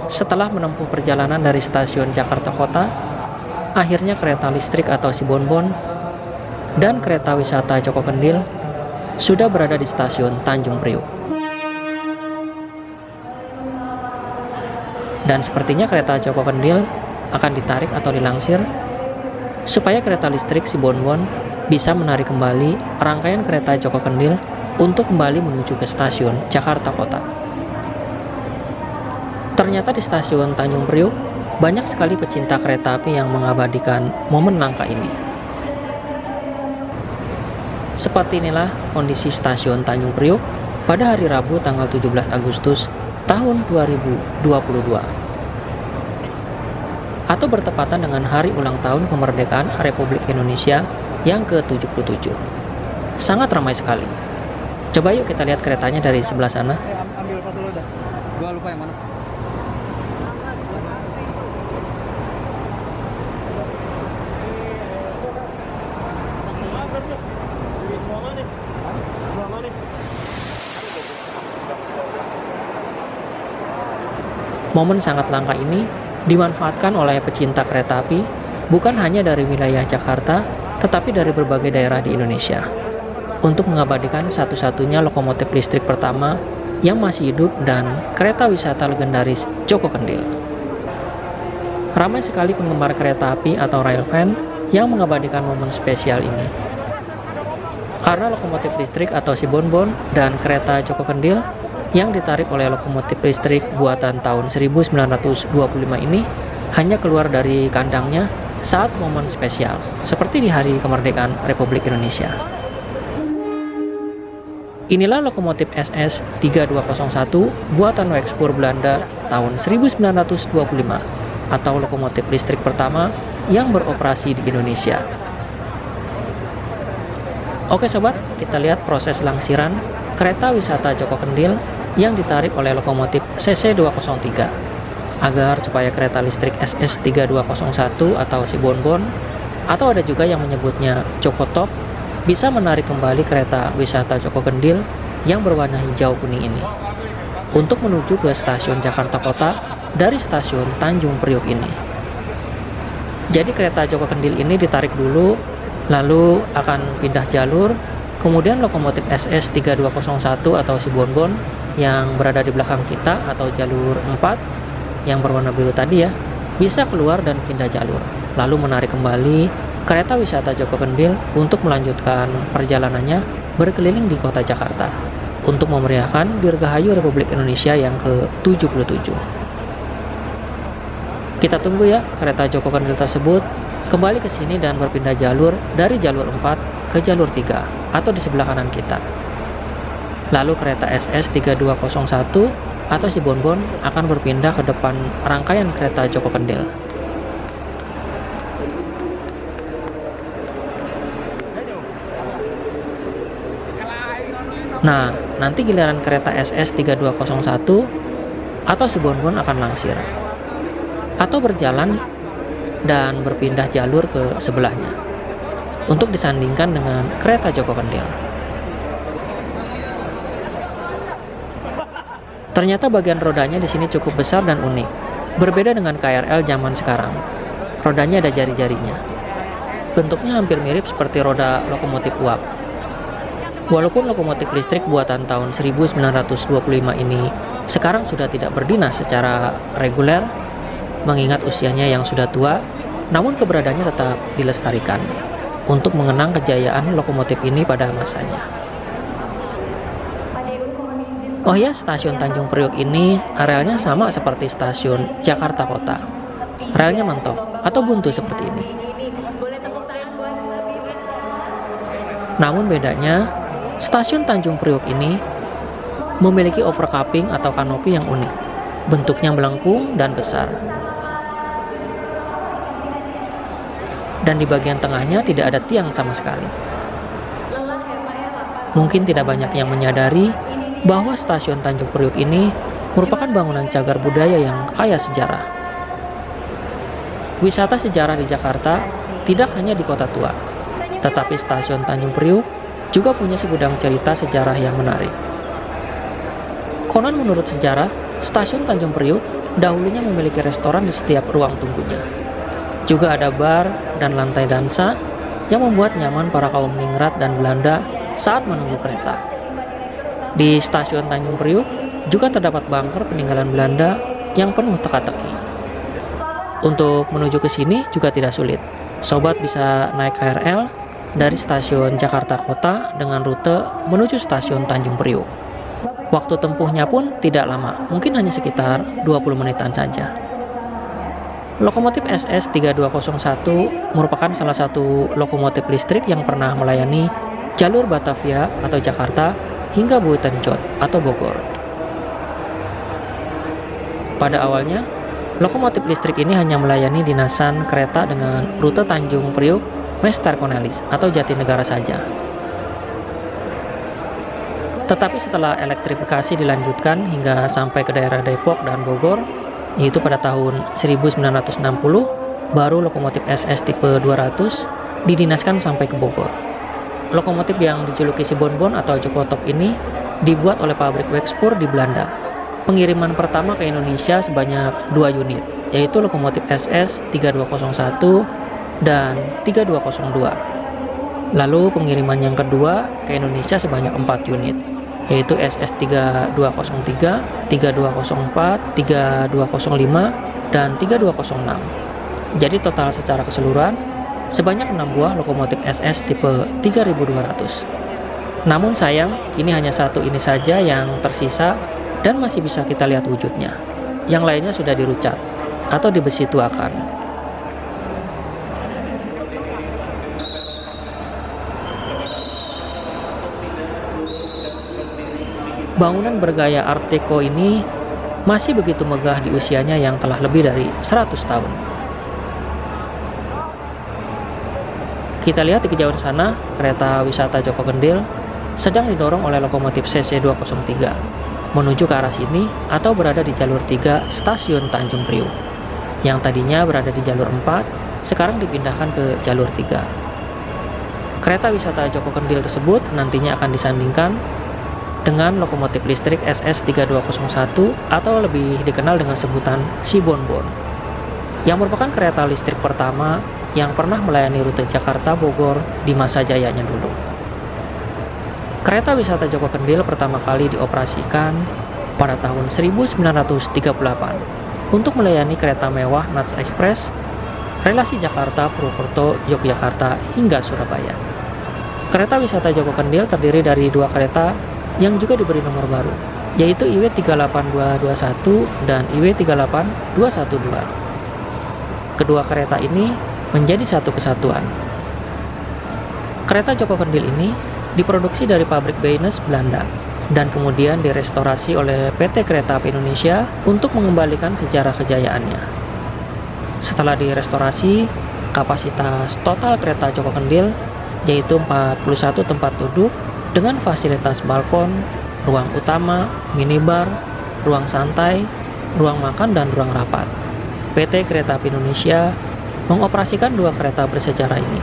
Setelah menempuh perjalanan dari stasiun Jakarta Kota, akhirnya kereta listrik atau si Bonbon dan kereta wisata Joko Kendil sudah berada di stasiun Tanjung Priuk. Dan sepertinya kereta Joko Kendil akan ditarik atau dilangsir supaya kereta listrik si Bonbon bisa menarik kembali rangkaian kereta Joko Kendil untuk kembali menuju ke stasiun Jakarta Kota. Ternyata di stasiun Tanjung Priuk banyak sekali pecinta kereta api yang mengabadikan momen langka ini. Seperti inilah kondisi stasiun Tanjung Priuk pada hari Rabu tanggal 17 Agustus tahun 2022. Atau bertepatan dengan hari ulang tahun kemerdekaan Republik Indonesia yang ke-77. Sangat ramai sekali. Coba yuk kita lihat keretanya dari sebelah sana. Ambil foto lo dah. Gua lupa yang mana. Momen sangat langka ini dimanfaatkan oleh pecinta kereta api bukan hanya dari wilayah Jakarta, tetapi dari berbagai daerah di Indonesia untuk mengabadikan satu-satunya lokomotif listrik pertama yang masih hidup dan kereta wisata legendaris Joko Kendil. Ramai sekali penggemar kereta api atau rail fan yang mengabadikan momen spesial ini. Karena lokomotif listrik atau si Bonbon dan kereta Joko Kendil yang ditarik oleh lokomotif listrik buatan tahun 1925 ini hanya keluar dari kandangnya saat momen spesial, seperti di hari kemerdekaan Republik Indonesia. Inilah lokomotif SS 3201 buatan Wexpoor Belanda tahun 1925 atau lokomotif listrik pertama yang beroperasi di Indonesia. Oke sobat, kita lihat proses langsiran kereta wisata Joko Kendil yang ditarik oleh lokomotif CC203 agar supaya kereta listrik SS 3201 atau si Bonbon atau ada juga yang menyebutnya Joko Top bisa menarik kembali kereta wisata Joko Kendil yang berwarna hijau kuning ini untuk menuju ke stasiun Jakarta Kota dari stasiun Tanjung Priuk ini. Jadi kereta Joko Kendil ini ditarik dulu, lalu akan pindah jalur, kemudian lokomotif SS 3201 atau si Bonbon yang berada di belakang kita atau jalur 4 yang berwarna biru tadi ya, bisa keluar dan pindah jalur, lalu menarik kembali kereta wisata Joko Kendil untuk melanjutkan perjalanannya berkeliling di kota Jakarta untuk memeriahkan Dirgahayu Republik Indonesia yang ke-77. Kita tunggu ya kereta Joko Kendil tersebut kembali ke sini dan berpindah jalur dari jalur 4 ke jalur 3 atau di sebelah kanan kita. Lalu kereta SS 3201 atau si Bonbon akan berpindah ke depan rangkaian kereta Joko Kendil. Nah, nanti giliran kereta SS 3201 atau si Bonbon akan langsir atau berjalan dan berpindah jalur ke sebelahnya untuk disandingkan dengan kereta Joko Kendil. Ternyata bagian rodanya di sini cukup besar dan unik, berbeda dengan KRL zaman sekarang. Rodanya ada jari-jarinya. Bentuknya hampir mirip seperti roda lokomotif uap. Walaupun lokomotif listrik buatan tahun 1925 ini sekarang sudah tidak berdinas secara reguler, mengingat usianya yang sudah tua, namun keberadaannya tetap dilestarikan untuk mengenang kejayaan lokomotif ini pada masanya. Oh ya, stasiun Tanjung Priuk ini arealnya sama seperti stasiun Jakarta Kota. Relnya mentok atau buntu seperti ini. Namun bedanya, stasiun Tanjung Priuk ini memiliki overcapping atau kanopi yang unik. Bentuknya melengkung dan besar. Dan di bagian tengahnya tidak ada tiang sama sekali. Mungkin tidak banyak yang menyadari bahwa stasiun Tanjung Priuk ini merupakan bangunan cagar budaya yang kaya sejarah. Wisata sejarah di Jakarta tidak hanya di kota tua, tetapi stasiun Tanjung Priuk juga punya segudang cerita sejarah yang menarik. Konon menurut sejarah, Stasiun Tanjung Priuk dahulunya memiliki restoran di setiap ruang tunggunya. Juga ada bar dan lantai dansa yang membuat nyaman para kaum ningrat dan Belanda saat menunggu kereta. Di stasiun Tanjung Priuk juga terdapat bunker peninggalan Belanda yang penuh teka-teki. Untuk menuju ke sini juga tidak sulit. Sobat bisa naik KRL dari stasiun Jakarta Kota dengan rute menuju stasiun Tanjung Priuk. Waktu tempuhnya pun tidak lama, mungkin hanya sekitar 20 menitan saja. Lokomotif SS 3201 merupakan salah satu lokomotif listrik yang pernah melayani jalur Batavia atau Jakarta hingga Buitenjot atau Bogor. Pada awalnya, lokomotif listrik ini hanya melayani dinasan kereta dengan rute Tanjung Priuk, Mester Cornelis atau Jatinegara saja. Tetapi setelah elektrifikasi dilanjutkan hingga sampai ke daerah Depok dan Bogor, yaitu pada tahun 1960, baru lokomotif SS tipe 200 didinaskan sampai ke Bogor. Lokomotif yang dijuluki si Bonbon atau Joko Top ini dibuat oleh pabrik Wexpoor di Belanda. Pengiriman pertama ke Indonesia sebanyak 2 unit, yaitu lokomotif SS 3201 dan 3202. Lalu pengiriman yang kedua ke Indonesia sebanyak 4 unit, yaitu SS 3203, 3204, 3205, dan 3206. Jadi total secara keseluruhan sebanyak 6 buah lokomotif SS tipe 3200. Namun sayang, kini hanya satu ini saja yang tersisa dan masih bisa kita lihat wujudnya. Yang lainnya sudah dirucat atau dibesi tuakan. Bangunan bergaya Art Deco ini masih begitu megah di usianya yang telah lebih dari 100 tahun. Kita lihat di kejauhan sana, kereta wisata Joko Kendil sedang didorong oleh lokomotif CC203 menuju ke arah sini atau berada di jalur 3 stasiun Tanjung Priuk. Yang tadinya berada di jalur 4, sekarang dipindahkan ke jalur 3. Kereta wisata Joko Kendil tersebut nantinya akan disandingkan dengan lokomotif listrik SS 3201 atau lebih dikenal dengan sebutan si Bonbon, yang merupakan kereta listrik pertama yang pernah melayani rute Jakarta-Bogor di masa jayanya dulu. Kereta wisata Joko Kendil pertama kali dioperasikan pada tahun 1938 untuk melayani kereta mewah Nats Express relasi Jakarta, Purwokerto, Yogyakarta hingga Surabaya. Kereta wisata Joko Kendil terdiri dari 2 kereta yang juga diberi nomor baru, yaitu IW 38221 dan IW 38212. Kedua kereta ini menjadi satu kesatuan. Kereta Joko Kendil ini diproduksi dari pabrik Beines, Belanda, dan kemudian direstorasi oleh PT Kereta Api Indonesia untuk mengembalikan sejarah kejayaannya. Setelah direstorasi, kapasitas total kereta Joko Kendil yaitu 41 tempat duduk dengan fasilitas balkon, ruang utama, minibar, ruang santai, ruang makan, dan ruang rapat. PT Kereta Api Indonesia mengoperasikan 2 kereta bersejarah ini,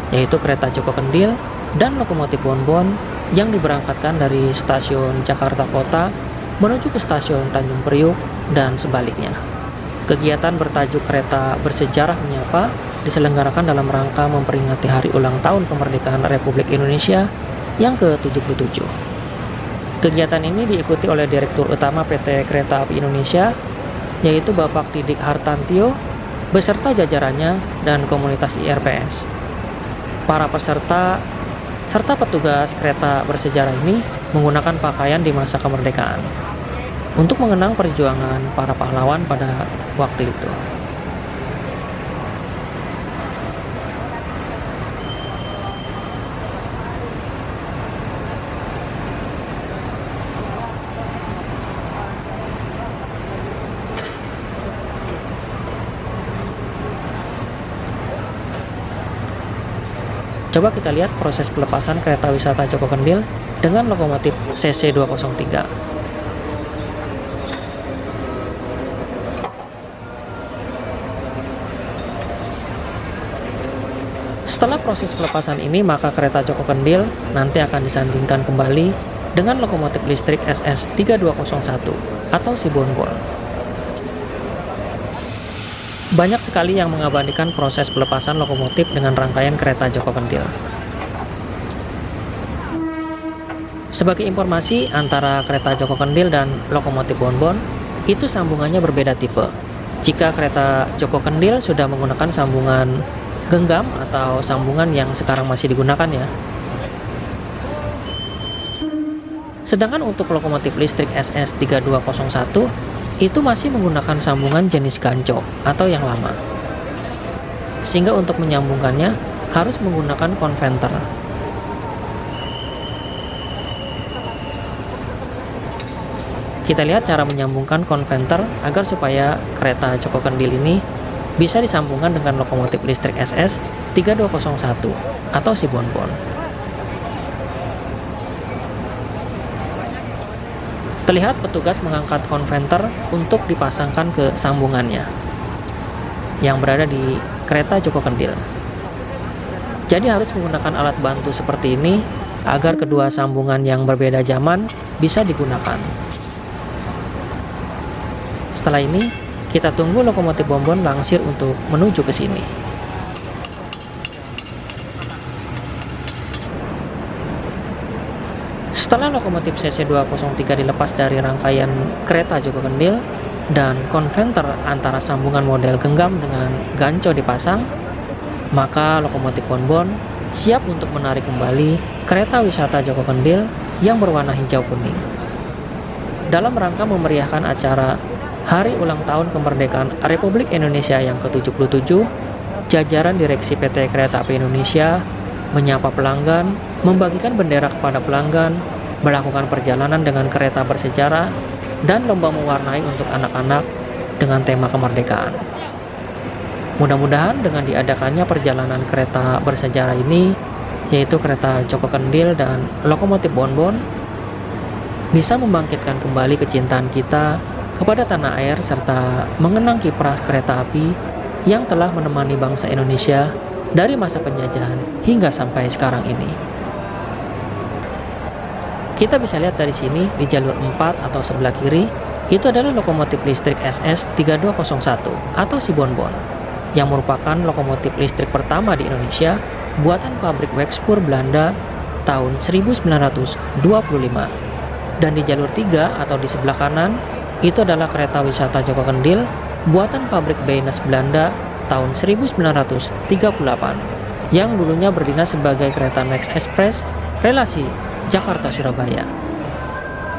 yaitu kereta Joko Kendil dan lokomotif Bonbon yang diberangkatkan dari stasiun Jakarta Kota menuju ke stasiun Tanjung Priuk dan sebaliknya. Kegiatan bertajuk Kereta Bersejarah Menyapa diselenggarakan dalam rangka memperingati hari ulang tahun kemerdekaan Republik Indonesia yang ke-77. Kegiatan ini diikuti oleh Direktur Utama PT Kereta Api Indonesia, yaitu Bapak Didik Hartantio, beserta jajarannya dan komunitas IRPS. Para peserta serta petugas kereta bersejarah ini menggunakan pakaian di masa kemerdekaan untuk mengenang perjuangan para pahlawan pada waktu itu. Coba kita lihat proses pelepasan kereta wisata Joko Kendil dengan lokomotif CC203. Setelah proses pelepasan ini, maka kereta Joko Kendil nanti akan disandingkan kembali dengan lokomotif listrik SS3201 atau si Bonbon. Banyak sekali yang mengabadikan proses pelepasan lokomotif dengan rangkaian kereta Joko Kendil. Sebagai informasi, antara kereta Joko Kendil dan lokomotif Bonbon itu sambungannya berbeda tipe. Jika kereta Joko Kendil sudah menggunakan sambungan genggam atau sambungan yang sekarang masih digunakan ya. Sedangkan untuk lokomotif listrik SS3201 itu masih menggunakan sambungan jenis ganco atau yang lama. Sehingga untuk menyambungkannya harus menggunakan konventer. Kita lihat cara menyambungkan konventer agar supaya kereta Joko Kendil ini bisa disambungkan dengan lokomotif listrik SS3201 atau si Bonbon. Terlihat petugas mengangkat konventer untuk dipasangkan ke sambungannya yang berada di kereta Joko Kendil. Jadi harus menggunakan alat bantu seperti ini agar kedua sambungan yang berbeda zaman bisa digunakan. Setelah ini, kita tunggu lokomotif Bonbon langsir untuk menuju ke sini. Setelah lokomotif CC203 dilepas dari rangkaian kereta Joko Kendil dan konventer antara sambungan model genggam dengan ganco dipasang, maka lokomotif Bonbon siap untuk menarik kembali kereta wisata Joko Kendil yang berwarna hijau kuning. Dalam rangka memeriahkan acara Hari Ulang Tahun Kemerdekaan Republik Indonesia yang ke-77, jajaran Direksi PT Kereta Api Indonesia menyapa pelanggan, membagikan bendera kepada pelanggan, melakukan perjalanan dengan kereta bersejarah, dan lomba mewarnai untuk anak-anak dengan tema kemerdekaan. Mudah-mudahan dengan diadakannya perjalanan kereta bersejarah ini, yaitu kereta Joko Kendil dan lokomotif Bonbon, bisa membangkitkan kembali kecintaan kita kepada tanah air serta mengenang kiprah kereta api yang telah menemani bangsa Indonesia dari masa penjajahan hingga sampai sekarang ini. Kita bisa lihat dari sini di jalur 4 atau sebelah kiri itu adalah lokomotif listrik SS3201 atau si Bonbon yang merupakan lokomotif listrik pertama di Indonesia buatan pabrik Wexpoor Belanda tahun 1925. Dan di jalur 3 atau di sebelah kanan itu adalah kereta wisata Joko Kendil buatan pabrik Beines Belanda tahun 1938 yang dulunya berdinas sebagai kereta Next Express relasi Jakarta-Surabaya.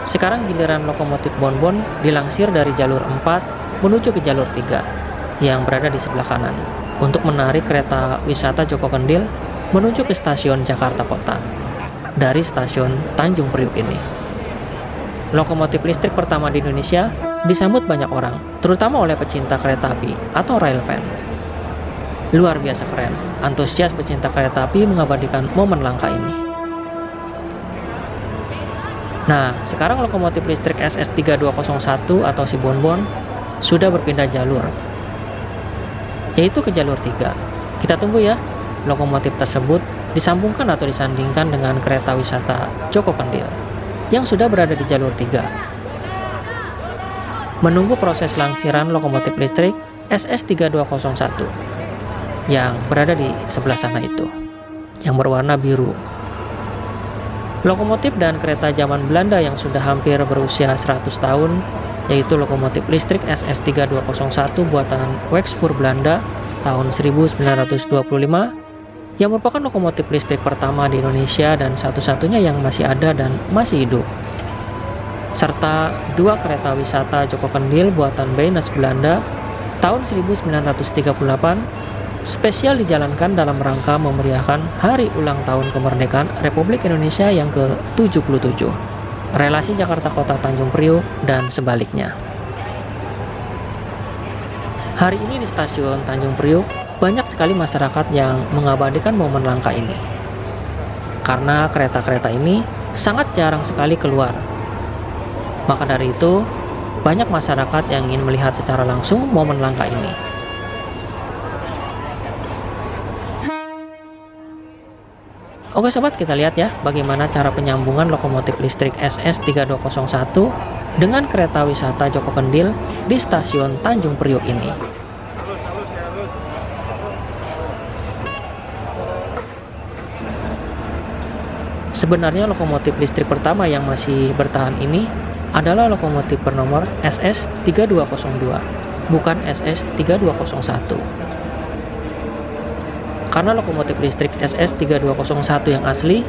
Sekarang giliran lokomotif Bonbon dilangsir dari jalur 4 menuju ke jalur 3 yang berada di sebelah kanan untuk menarik kereta wisata Joko Kendil menuju ke stasiun Jakarta Kota dari stasiun Tanjung Priuk ini. Lokomotif listrik pertama di Indonesia disambut banyak orang, terutama oleh pecinta kereta api atau railfan. Luar biasa keren, antusias pecinta kereta api mengabadikan momen langka ini. Nah, sekarang lokomotif listrik SS3201 atau si Bonbon sudah berpindah jalur, yaitu ke jalur 3. Kita tunggu ya, lokomotif tersebut disambungkan atau disandingkan dengan kereta wisata Joko Kendil yang sudah berada di jalur 3. Menunggu proses langsiran lokomotif listrik SS3201 yang berada di sebelah sana itu, yang berwarna biru. Lokomotif dan kereta zaman Belanda yang sudah hampir berusia 100 tahun, yaitu lokomotif listrik SS3201 buatan Wexpoor Belanda tahun 1925, yang merupakan lokomotif listrik pertama di Indonesia dan satu-satunya yang masih ada dan masih hidup. Serta dua kereta wisata Joko Kendil buatan Beines Belanda tahun 1938, spesial dijalankan dalam rangka memeriahkan Hari Ulang Tahun Kemerdekaan Republik Indonesia yang ke-77, relasi Jakarta Kota Tanjung Priuk dan sebaliknya. Hari ini di stasiun Tanjung Priuk, banyak sekali masyarakat yang mengabadikan momen langka ini. Karena kereta-kereta ini sangat jarang sekali keluar. Maka dari itu, banyak masyarakat yang ingin melihat secara langsung momen langka ini. Oke sobat, kita lihat ya bagaimana cara penyambungan lokomotif listrik SS3201 dengan kereta wisata Joko Kendil di stasiun Tanjung Priok ini. Sebenarnya lokomotif listrik pertama yang masih bertahan ini adalah lokomotif bernomor SS3202, bukan SS3201. Karena lokomotif listrik SS3201 yang asli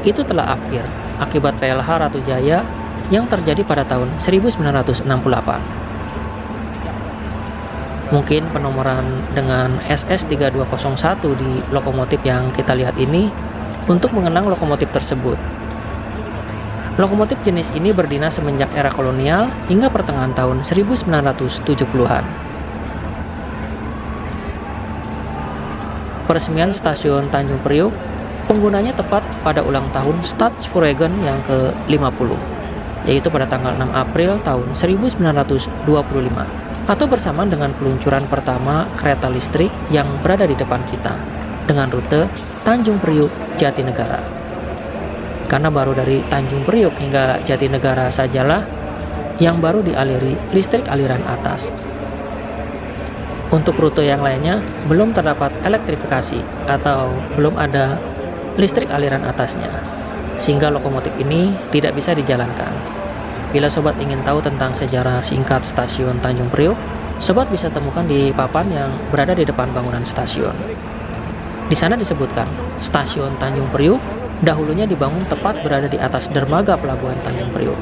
itu telah afkir akibat PLH Ratu Jaya yang terjadi pada tahun 1968. Mungkin penomoran dengan SS3201 di lokomotif yang kita lihat ini untuk mengenang lokomotif tersebut. Lokomotif jenis ini berdinas semenjak era kolonial hingga pertengahan tahun 1970-an. Peresmian stasiun Tanjung Priok, penggunanya tepat pada ulang tahun Stadspoorwegen yang ke-50, yaitu pada tanggal 6 April tahun 1925, atau bersamaan dengan peluncuran pertama kereta listrik yang berada di depan kita, dengan rute Tanjung Priok Jatinegara. Karena baru dari Tanjung Priok hingga Jatinegara sajalah yang baru dialiri listrik aliran atas. Untuk rute yang lainnya belum terdapat elektrifikasi atau belum ada listrik aliran atasnya, sehingga lokomotif ini tidak bisa dijalankan. Bila sobat ingin tahu tentang sejarah singkat stasiun Tanjung Priok, sobat bisa temukan di papan yang berada di depan bangunan stasiun. Di sana disebutkan, stasiun Tanjung Priok dahulunya dibangun tepat berada di atas dermaga pelabuhan Tanjung Priok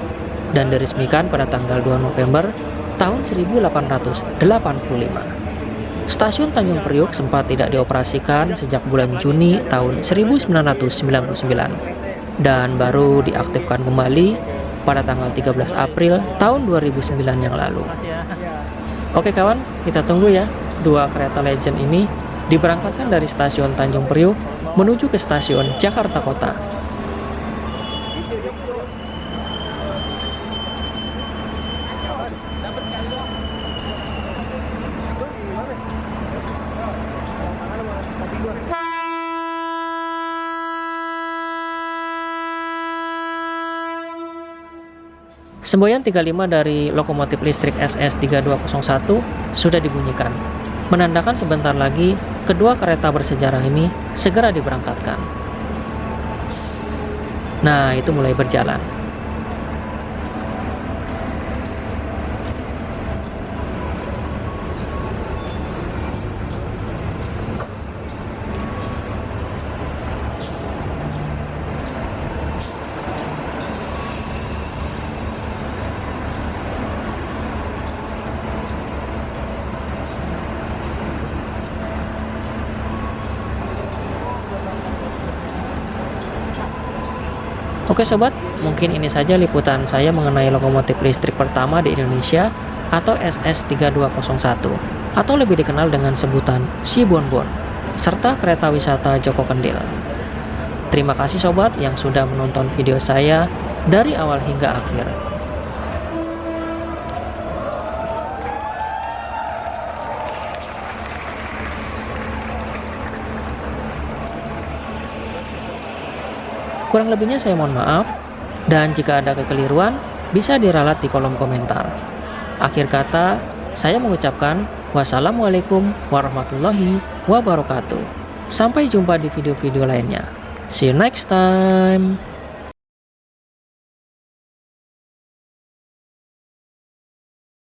dan diresmikan pada tanggal 2 November tahun 1885. Stasiun Tanjung Priok sempat tidak dioperasikan sejak bulan Juni tahun 1999 dan baru diaktifkan kembali pada tanggal 13 April tahun 2009 yang lalu. Oke kawan, kita tunggu ya dua kereta legend ini diberangkatkan dari stasiun Tanjung Priok menuju ke stasiun Jakarta Kota. Semboyan 35 dari lokomotif listrik SS3201 sudah dibunyikan, menandakan sebentar lagi kedua kereta bersejarah ini segera diberangkatkan. Nah, itu mulai berjalan. Oke sobat, mungkin ini saja liputan saya mengenai lokomotif listrik pertama di Indonesia atau SS3201 atau lebih dikenal dengan sebutan Si Bonbon serta kereta wisata Joko Kendil. Terima kasih sobat yang sudah menonton video saya dari awal hingga akhir. Kurang lebihnya saya mohon maaf, dan jika ada kekeliruan, bisa diralat di kolom komentar. Akhir kata, saya mengucapkan wassalamualaikum warahmatullahi wabarakatuh. Sampai jumpa di video-video lainnya. See you next time.